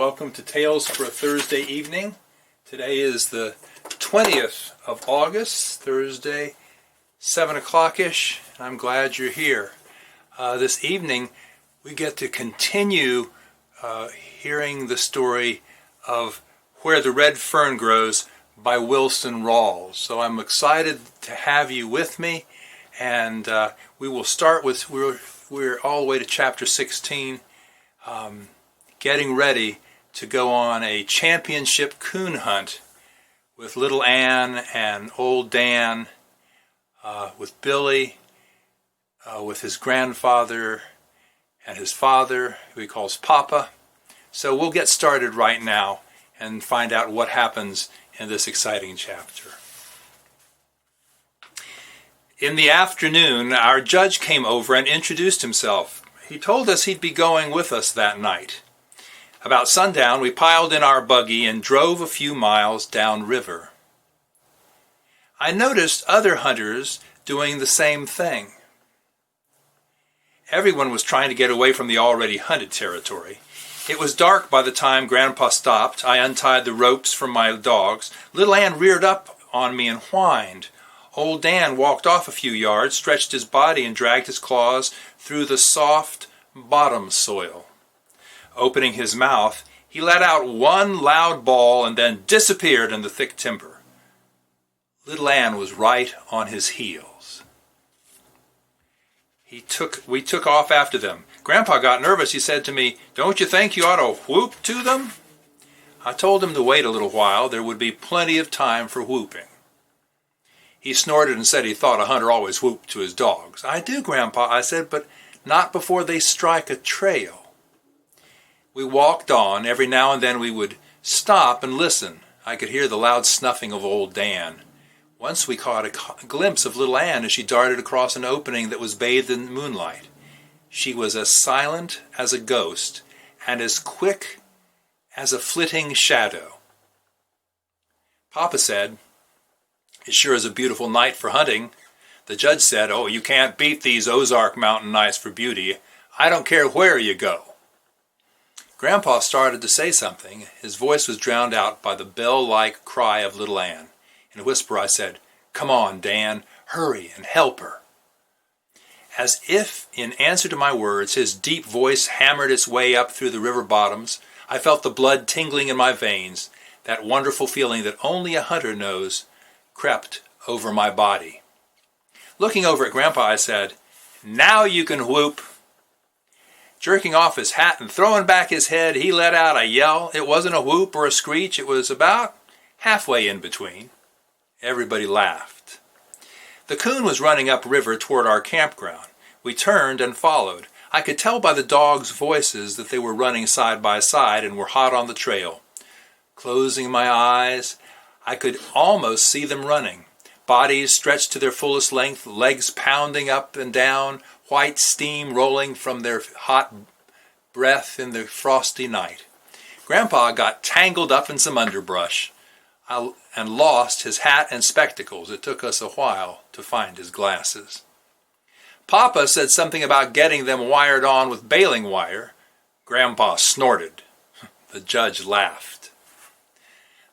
welcome to Tales for a Thursday evening. Today is the 20th of August, Thursday, 7 o'clock-ish. I'm glad you're here. This evening we get to continue hearing the story of Where the Red Fern Grows by Wilson Rawls. So I'm excited to have you with me, and we will start with, we're all the way to chapter 16, getting ready to go on a championship coon hunt with little Ann and old Dan, with Billy, with his grandfather and his father, who he calls Papa. So we'll get started right now and find out what happens in this exciting chapter. In the afternoon, our judge came over and introduced himself. He told us he'd be going with us that night. About sundown, we piled in our buggy and drove a few miles downriver. I noticed other hunters doing the same thing. Everyone was trying to get away from the already hunted territory. It was dark by the time Grandpa stopped. I untied the ropes from my dogs. Little Ann reared up on me and whined. Old Dan walked off a few yards, stretched his body, and dragged his claws through the soft bottom soil. Opening his mouth, he let out one loud bawl and then disappeared in the thick timber. Little Ann was right on his heels. We took off after them. Grandpa got nervous. He said to me, "Don't you think you ought to whoop to them?" I told him to wait a little while. There would be plenty of time for whooping. He snorted and said he thought a hunter always whooped to his dogs. "I do, Grandpa," I said, "but not before they strike a trail." We walked on. Every now and then we would stop and listen. I could hear the loud snuffing of old Dan. Once we caught a glimpse of little Ann as she darted across an opening that was bathed in moonlight. She was as silent as a ghost and as quick as a flitting shadow. Papa said, "It sure is a beautiful night for hunting." The judge said, "Oh, you can't beat these Ozark mountain nights for beauty. I don't care where you go." Grandpa started to say something. His voice was drowned out by the bell-like cry of little Ann. In a whisper I said, "Come on, Dan, hurry and help her." As if in answer to my words, his deep voice hammered its way up through the river bottoms. I felt the blood tingling in my veins. That wonderful feeling that only a hunter knows crept over my body. Looking over at Grandpa, I said, "Now you can whoop." Jerking off his hat and throwing back his head, he let out a yell. It wasn't a whoop or a screech. It was about halfway in between. Everybody laughed. The coon was running upriver toward our campground. We turned and followed. I could tell by the dogs' voices that they were running side by side and were hot on the trail. Closing my eyes, I could almost see them running. Bodies stretched to their fullest length, legs pounding up and down, white steam rolling from their hot breath in the frosty night. Grandpa got tangled up in some underbrush and lost his hat and spectacles. It took us a while to find his glasses. Papa said something about getting them wired on with baling wire. Grandpa snorted. The judge laughed.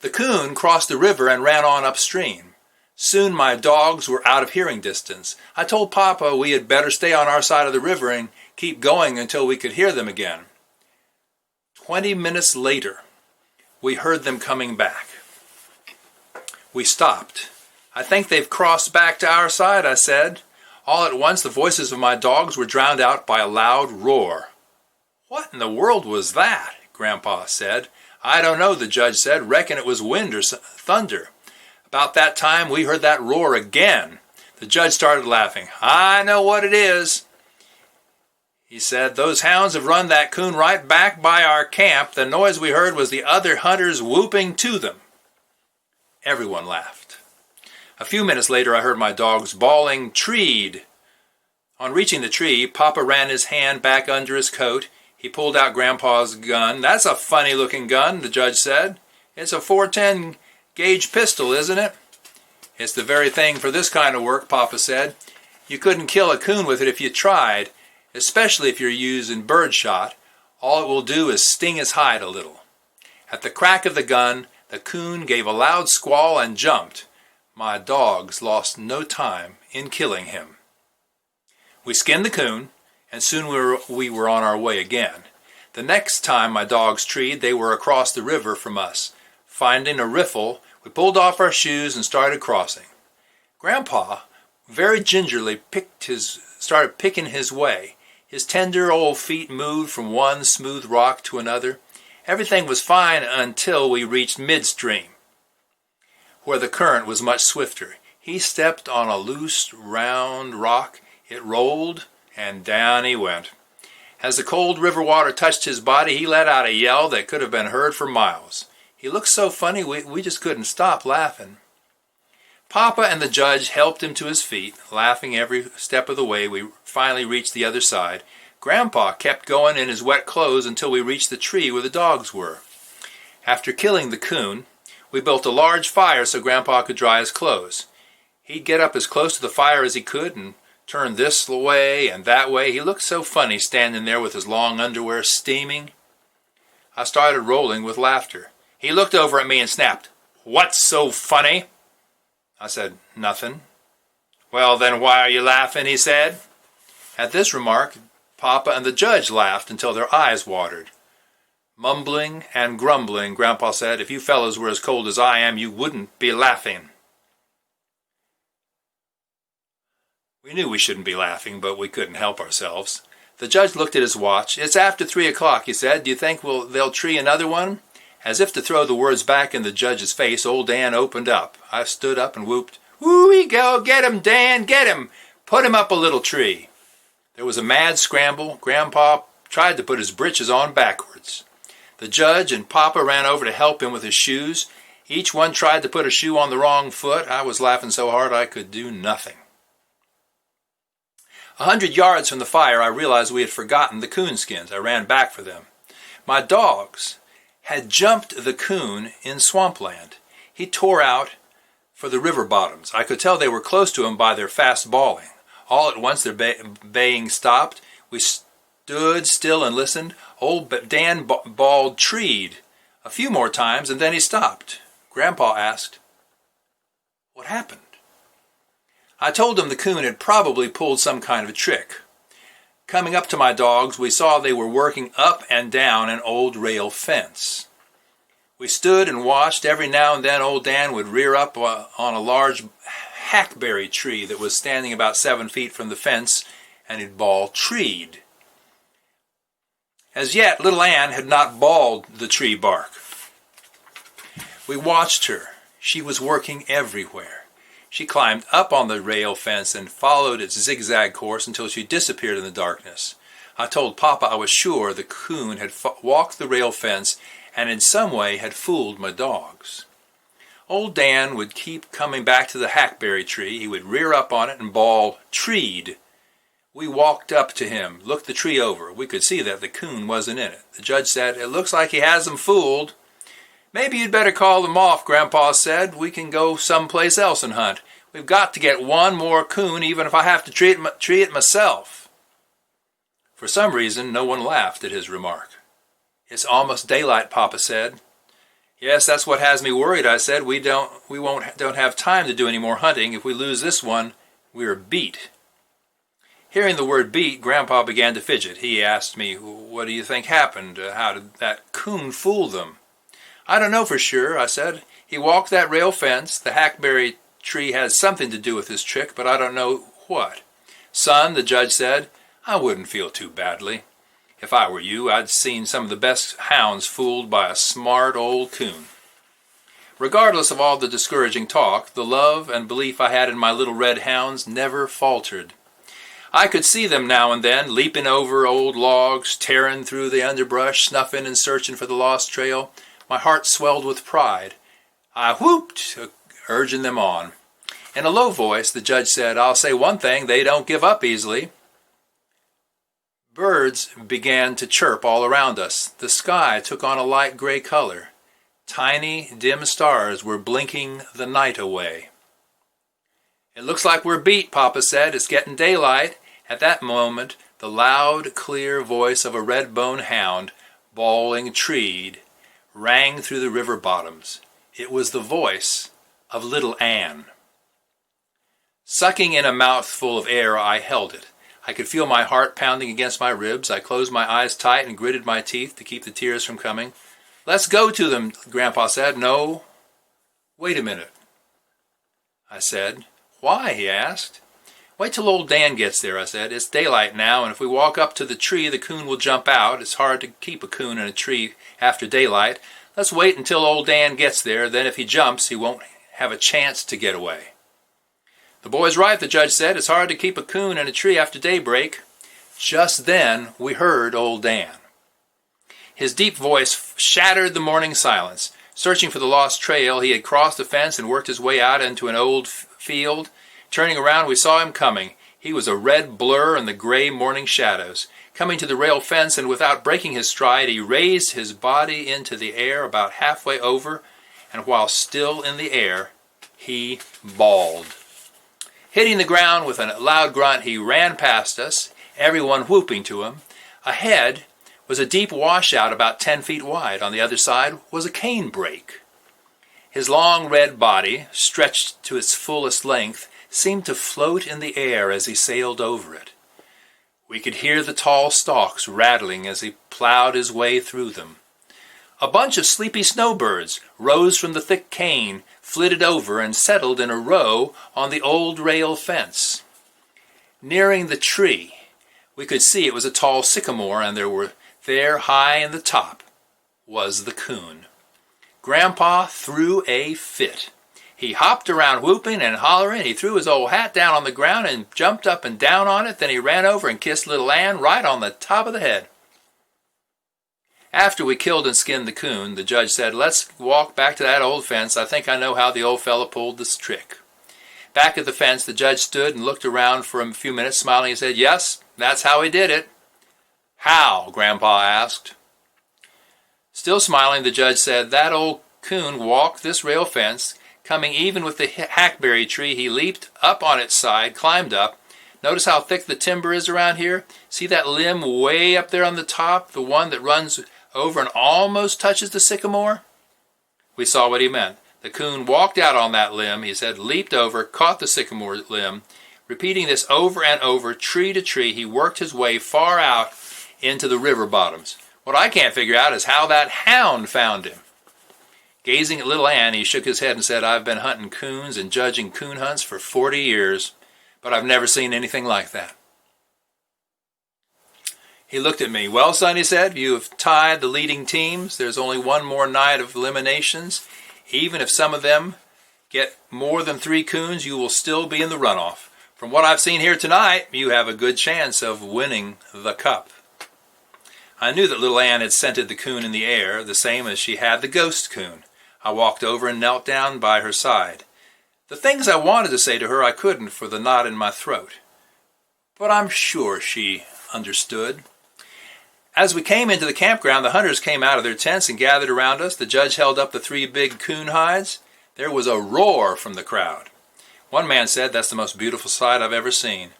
The coon crossed the river and ran on upstream. Soon my dogs were out of hearing distance. I told Papa we had better stay on our side of the river and keep going until we could hear them again. 20 minutes later, we heard them coming back. We stopped. "I think they've crossed back to our side," I said. All at once the voices of my dogs were drowned out by a loud roar. "What in the world was that?" Grandpa said. "I don't know," the judge said. "Reckon it was wind or thunder." About that time, we heard that roar again. The judge started laughing. "I know what it is," he said. "Those hounds have run that coon right back by our camp. The noise we heard was the other hunters whooping to them." Everyone laughed. A few minutes later, I heard my dogs bawling, "Treed!" On reaching the tree, Papa ran his hand back under his coat. He pulled out Grandpa's gun. "That's a funny-looking gun," the judge said. "It's a 410 gauge pistol, isn't it?" "It's the very thing for this kind of work," Papa said. "You couldn't kill a coon with it if you tried, especially if you're using birdshot. All it will do is sting his hide a little." At the crack of the gun, the coon gave a loud squall and jumped. My dogs lost no time in killing him. We skinned the coon, and soon we were on our way again. The next time my dogs treed, they were across the river from us. Finding a riffle, we pulled off our shoes and started crossing. Grandpa very gingerly started picking his way. His tender old feet moved from one smooth rock to another. Everything was fine until we reached midstream, where the current was much swifter. He stepped on a loose, round rock. It rolled, and down he went. As the cold river water touched his body, he let out a yell that could have been heard for miles. He looked so funny, we just couldn't stop laughing. Papa and the judge helped him to his feet, laughing every step of the way. We finally reached the other side. Grandpa kept going in his wet clothes until we reached the tree where the dogs were. After killing the coon, we built a large fire so Grandpa could dry his clothes. He'd get up as close to the fire as he could and turn this way and that way. He looked so funny standing there with his long underwear steaming. I started rolling with laughter. He looked over at me and snapped, "What's so funny?" I said, "Nothing." "Well, then why are you laughing?" he said. At this remark, Papa and the judge laughed until their eyes watered. Mumbling and grumbling, Grandpa said, "If you fellows were as cold as I am, you wouldn't be laughing." We knew we shouldn't be laughing, but we couldn't help ourselves. The judge looked at his watch. "It's after 3 o'clock, he said. "Do you think they'll tree another one?" As if to throw the words back in the judge's face, old Dan opened up. I stood up and whooped, "Woo-wee go! Get him, Dan! Get him! Put him up a little tree!" There was a mad scramble. Grandpa tried to put his britches on backwards. The judge and Papa ran over to help him with his shoes. Each one tried to put a shoe on the wrong foot. I was laughing so hard I could do nothing. 100 yards from the fire, I realized we had forgotten the coonskins. I ran back for them. My dogs had jumped the coon in swampland. He tore out for the river bottoms. I could tell they were close to him by their fast bawling. All at once their baying stopped. We stood still and listened. Old Dan bawled treed a few more times, and then he stopped. Grandpa asked, "What happened?" I told him the coon had probably pulled some kind of a trick. Coming up to my dogs, we saw they were working up and down an old rail fence. We stood and watched. Every now and then old Dan would rear up on a large hackberry tree that was standing about 7 feet from the fence, and he'd bawl treed. As yet, little Ann had not bawled the tree bark. We watched her. She was working everywhere. She climbed up on the rail fence and followed its zigzag course until she disappeared in the darkness. I told Papa I was sure the coon had walked the rail fence and in some way had fooled my dogs. Old Dan would keep coming back to the hackberry tree. He would rear up on it and bawl, "Treed." We walked up to him, looked the tree over. We could see that the coon wasn't in it. The judge said, "It looks like he has them fooled." "Maybe you'd better call them off," Grandpa said. "We can go someplace else and hunt. We've got to get one more coon, even if I have to tree it myself." For some reason, no one laughed at his remark. "It's almost daylight," Papa said. "Yes, that's what has me worried," I said. We don't have time to do any more hunting. If we lose this one, we're beat." Hearing the word beat, Grandpa began to fidget. He asked me, "What do you think happened? How did that coon fool them?" "I don't know for sure," I said. "He walked that rail fence. The hackberry tree has something to do with his trick, but I don't know what." "Son," the judge said, "I wouldn't feel too badly. If I were you, I'd seen some of the best hounds fooled by a smart old coon." Regardless of all the discouraging talk, the love and belief I had in my little red hounds never faltered. I could see them now and then, leaping over old logs, tearing through the underbrush, snuffing and searching for the lost trail. My heart swelled with pride. I whooped, urging them on. In a low voice, the judge said, "I'll say one thing, they don't give up easily." Birds began to chirp all around us. The sky took on a light gray color. Tiny, dim stars were blinking the night away. "It looks like we're beat," Papa said. "It's getting daylight." At that moment, the loud, clear voice of a red-bone hound, bawling treed, rang through the river bottoms. It was the voice of little Ann. Sucking in a mouthful of air, I held it. I could feel my heart pounding against my ribs. I closed my eyes tight and gritted my teeth to keep the tears from coming. "Let's go to them," Grandpa said. "No, wait a minute," I said. "Why?" he asked. "Wait till old Dan gets there," I said. "It's daylight now, and if we walk up to the tree, the coon will jump out. It's hard to keep a coon in a tree after daylight. Let's wait until old Dan gets there. Then if he jumps, he won't have a chance to get away." "The boy's right," the judge said. "It's hard to keep a coon in a tree after daybreak." Just then, we heard old Dan. His deep voice shattered the morning silence. Searching for the lost trail, he had crossed the fence and worked his way out into an old field. Turning around, we saw him coming. He was a red blur in the gray morning shadows. Coming to the rail fence, and without breaking his stride, he raised his body into the air about halfway over, and while still in the air, he bawled. Hitting the ground with a loud grunt, he ran past us, everyone whooping to him. Ahead was a deep washout about 10 feet wide. On the other side was a cane brake. His long red body, stretched to its fullest length, seemed to float in the air as he sailed over it. We could hear the tall stalks rattling as he plowed his way through them. A bunch of sleepy snowbirds rose from the thick cane, flitted over, and settled in a row on the old rail fence. Nearing the tree, we could see it was a tall sycamore, and there high in the top was the coon. Grandpa threw a fit. He hopped around whooping and hollering. He threw his old hat down on the ground and jumped up and down on it. Then he ran over and kissed little Ann right on the top of the head. After we killed and skinned the coon, the judge said, "Let's walk back to that old fence. I think I know how the old fellow pulled this trick." Back at the fence, the judge stood and looked around for a few minutes, smiling, and said, "Yes, that's how he did it." "How?" Grandpa asked. Still smiling, the judge said, "That old coon walked this rail fence. Coming even with the hackberry tree, he leaped up on its side, climbed up. Notice how thick the timber is around here? See that limb way up there on the top, the one that runs over and almost touches the sycamore?" We saw what he meant. The coon walked out on that limb, he said, leaped over, caught the sycamore limb. Repeating this over and over, tree to tree, he worked his way far out into the river bottoms. What I can't figure out is how that hound found him. Gazing at little Ann, he shook his head and said, "I've been hunting coons and judging coon hunts for 40 years, but I've never seen anything like that." He looked at me. "Well, son," he said, "you have tied the leading teams. There's only one more night of eliminations. Even if some of them get more than 3 coons, you will still be in the runoff. From what I've seen here tonight, you have a good chance of winning the cup." I knew that little Ann had scented the coon in the air, the same as she had the ghost coon. I walked over and knelt down by her side. The things I wanted to say to her I couldn't for the knot in my throat. But I'm sure she understood. As we came into the campground, the hunters came out of their tents and gathered around us. The judge held up the 3 big coon hides. There was a roar from the crowd. One man said, "That's the most beautiful sight I've ever seen."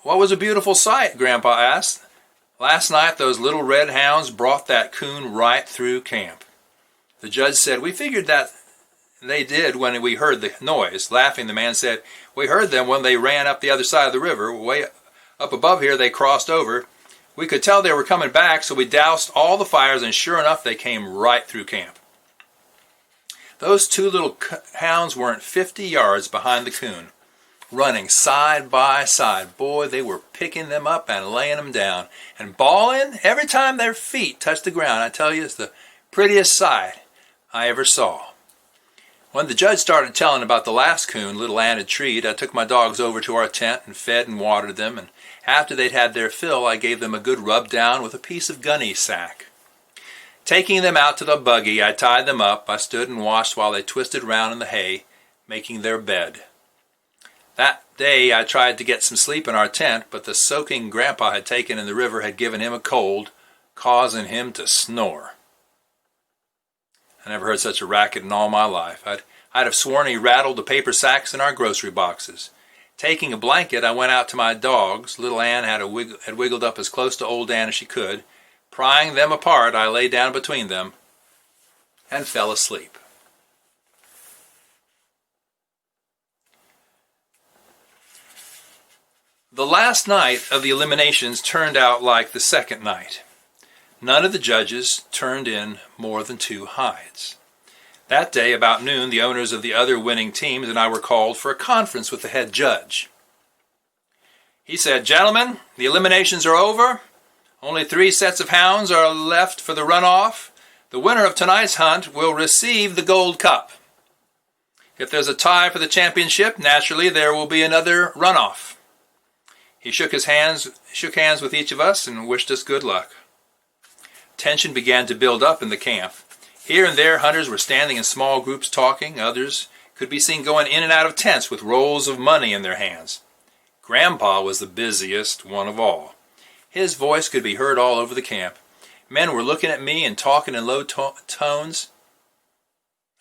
"What was a beautiful sight?" Grandpa asked. "Last night those little red hounds brought that coon right through camp." The judge said, "We figured that they did when we heard the noise." Laughing, the man said, "We heard them when they ran up the other side of the river. Way up above here they crossed over. We could tell they were coming back, so we doused all the fires, and sure enough they came right through camp." Those 2 little hounds weren't 50 yards behind the coon, running side by side. Boy, they were picking them up and laying them down, and bawling every time their feet touched the ground. I tell you, it's the prettiest sight I ever saw. When the judge started telling about the last coon little Ann had treed, I took my dogs over to our tent and fed and watered them, and after they'd had their fill, I gave them a good rub down with a piece of gunny sack. Taking them out to the buggy, I tied them up. I stood and watched while they twisted around in the hay, making their bed. That day I tried to get some sleep in our tent, but the soaking Grandpa had taken in the river had given him a cold, causing him to snore. I never heard such a racket in all my life. I'd have sworn he rattled the paper sacks in our grocery boxes. Taking a blanket, I went out to my dogs. Little Ann had wiggled up as close to old Dan as she could, Prying them apart, I lay down between them and fell asleep. The last night of the eliminations turned out like the second night. None of the judges turned in more than 2 hides. That day, about noon, the owners of the other winning teams and I were called for a conference with the head judge. He said, "Gentlemen, the eliminations are over. Only 3 sets of hounds are left for the runoff. The winner of tonight's hunt will receive the gold cup. If there's a tie for the championship, naturally there will be another runoff." He shook hands with each of us and wished us good luck. Tension began to build up in the camp. Here and there, hunters were standing in small groups talking. Others could be seen going in and out of tents with rolls of money in their hands. Grandpa was the busiest one of all. His voice could be heard all over the camp. Men were looking at me and talking in low tones.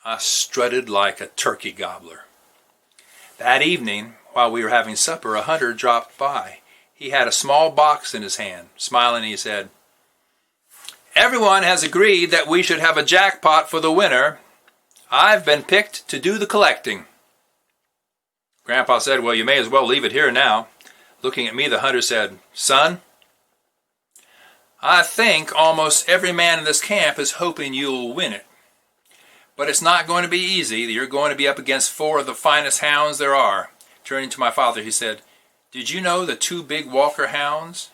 I strutted like a turkey gobbler. That evening, while we were having supper, a hunter dropped by. He had a small box in his hand. Smiling, he said, "Everyone has agreed that we should have a jackpot for the winner. I've been picked to do the collecting." Grandpa said, "Well, you may as well leave it here now." Looking at me, the hunter said, "Son, I think almost every man in this camp is hoping you'll win it. But it's not going to be easy. You're going to be up against 4 of the finest hounds there are." Turning to my father, he said, "Did you know the 2 big Walker hounds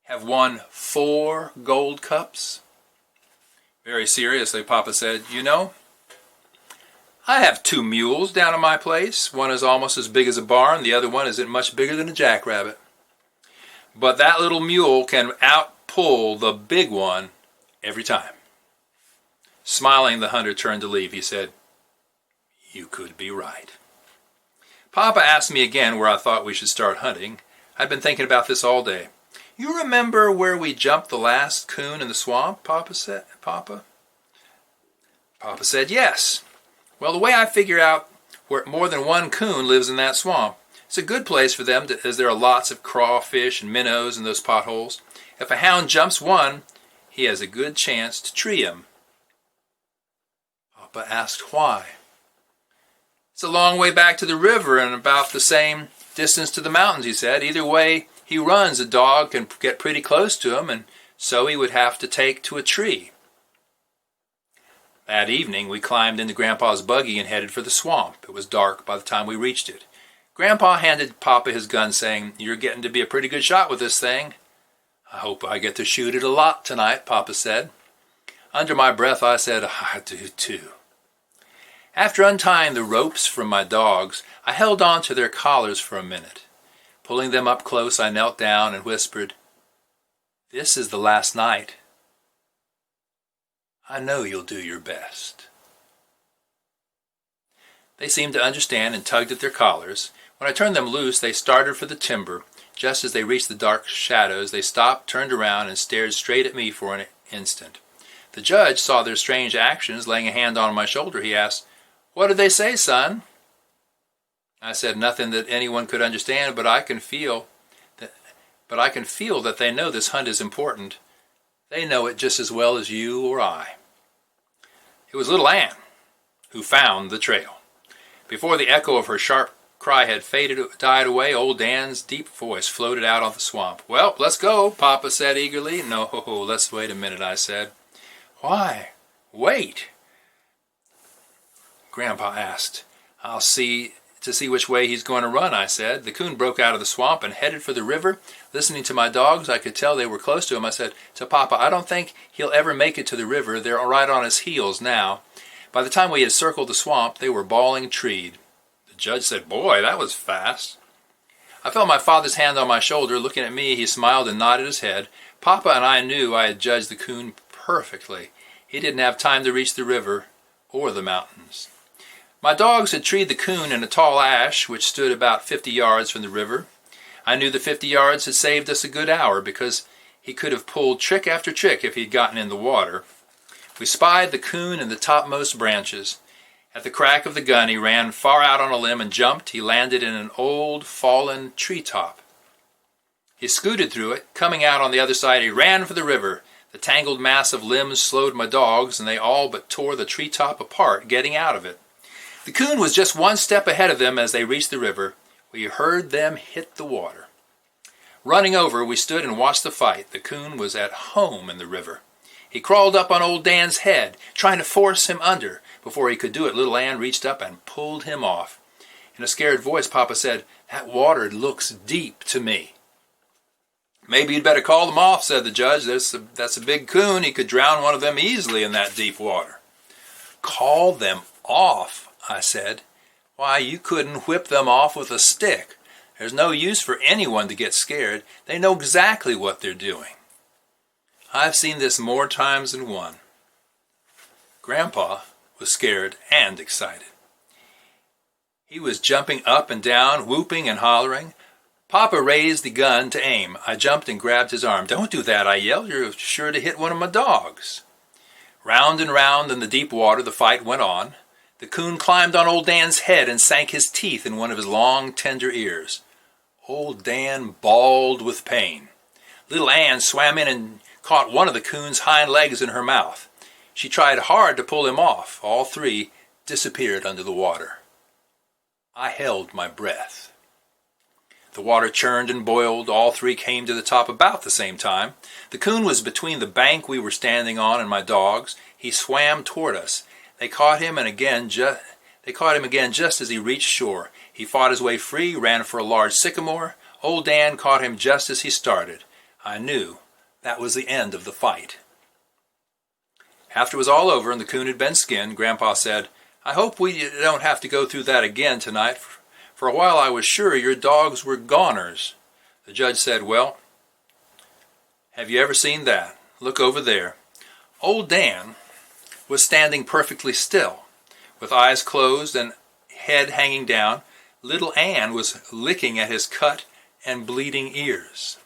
have won 4 gold cups?" Very seriously, Papa said, "You know, I have 2 mules down at my place. One is almost as big as a barn. The other one isn't much bigger than a jackrabbit. But that little mule can outpull the big one every time." Smiling, the hunter turned to leave. He said, "You could be right." Papa asked me again where I thought we should start hunting. I'd been thinking about this all day. "You remember where we jumped the last coon in the swamp?" Papa said. Papa said, "Yes. Well, the way I figure out where more than one coon lives in that swamp, it's a good place for them as there are lots of crawfish and minnows in those potholes. If a hound jumps one, he has a good chance to tree him." Papa asked why. "It's a long way back to the river and about the same distance to the mountains," he said. "Either way he runs, a dog can get pretty close to him, and so he would have to take to a tree." That evening we climbed into Grandpa's buggy and headed for the swamp. It was dark by the time we reached it. Grandpa handed Papa his gun, saying, "You're getting to be a pretty good shot with this thing." "I hope I get to shoot it a lot tonight," Papa said. Under my breath I said, "I do too." After untying the ropes from my dogs, I held on to their collars for a minute. Pulling them up close, I knelt down and whispered, "This is the last night. I know you'll do your best." They seemed to understand and tugged at their collars. When I turned them loose, they started for the timber. Just as they reached the dark shadows, they stopped, turned around, and stared straight at me for an instant. The judge saw their strange actions. Laying a hand on my shoulder, he asked, "What did they say, son?" I said, "Nothing that anyone could understand, but I can feel that they know this hunt is important. They know it just as well as you or I." It was little Ann who found the trail. Before the echo of her sharp cry had died away, old Dan's deep voice floated out on the swamp. "Well, let's go," Papa said eagerly. "No, let's wait a minute," I said. "Why? Wait?" Grandpa asked. "I'll see which way he's going to run," I said. The coon broke out of the swamp and headed for the river. Listening to my dogs, I could tell they were close to him. I said to Papa, "I don't think he'll ever make it to the river. They're right on his heels now." By the time we had circled the swamp, they were bawling treed. The judge said, "Boy, that was fast." I felt my father's hand on my shoulder. Looking at me, he smiled and nodded his head. Papa and I knew I had judged the coon perfectly. He didn't have time to reach the river or the mountains. My dogs had treed the coon in a tall ash which stood about 50 yards from the river. I knew the 50 yards had saved us a good hour because he could have pulled trick after trick if he'd gotten in the water. We spied the coon in the topmost branches. At the crack of the gun, he ran far out on a limb and jumped. He landed in an old, fallen treetop. He scooted through it. Coming out on the other side, he ran for the river. The tangled mass of limbs slowed my dogs, and they all but tore the treetop apart getting out of it. The coon was just one step ahead of them as they reached the river. We heard them hit the water. Running over, we stood and watched the fight. The coon was at home in the river. He crawled up on old Dan's head, trying to force him under. Before he could do it, little Ann reached up and pulled him off. In a scared voice, Papa said, "That water looks deep to me." "Maybe you'd better call them off," said the judge. That's a big coon. He could drown one of them easily in that deep water. "Call them off," I said. "Why, you couldn't whip them off with a stick. There's no use for anyone to get scared. They know exactly what they're doing." I've seen this more times than one. Grandpa was scared and excited. He was jumping up and down, whooping and hollering. Papa raised the gun to aim. I jumped and grabbed his arm. "Don't do that," I yelled. "You're sure to hit one of my dogs." Round and round in the deep water the fight went on. The coon climbed on old Dan's head and sank his teeth in one of his long, tender ears. Old Dan bawled with pain. Little Ann swam in and caught one of the coon's hind legs in her mouth. She tried hard to pull him off. All three disappeared under the water. I held my breath. The water churned and boiled. All three came to the top about the same time. The coon was between the bank we were standing on and my dogs. He swam toward us. They caught him again just as he reached shore. He fought his way free, ran for a large sycamore. Old Dan caught him just as he started. I knew that was the end of the fight. After it was all over and the coon had been skinned, Grandpa said, "I hope we don't have to go through that again tonight. For a while I was sure your dogs were goners." The judge said, "Well, have you ever seen that? Look over there." Old Dan was standing perfectly still, with eyes closed and head hanging down. Little Ann was licking at his cut and bleeding ears.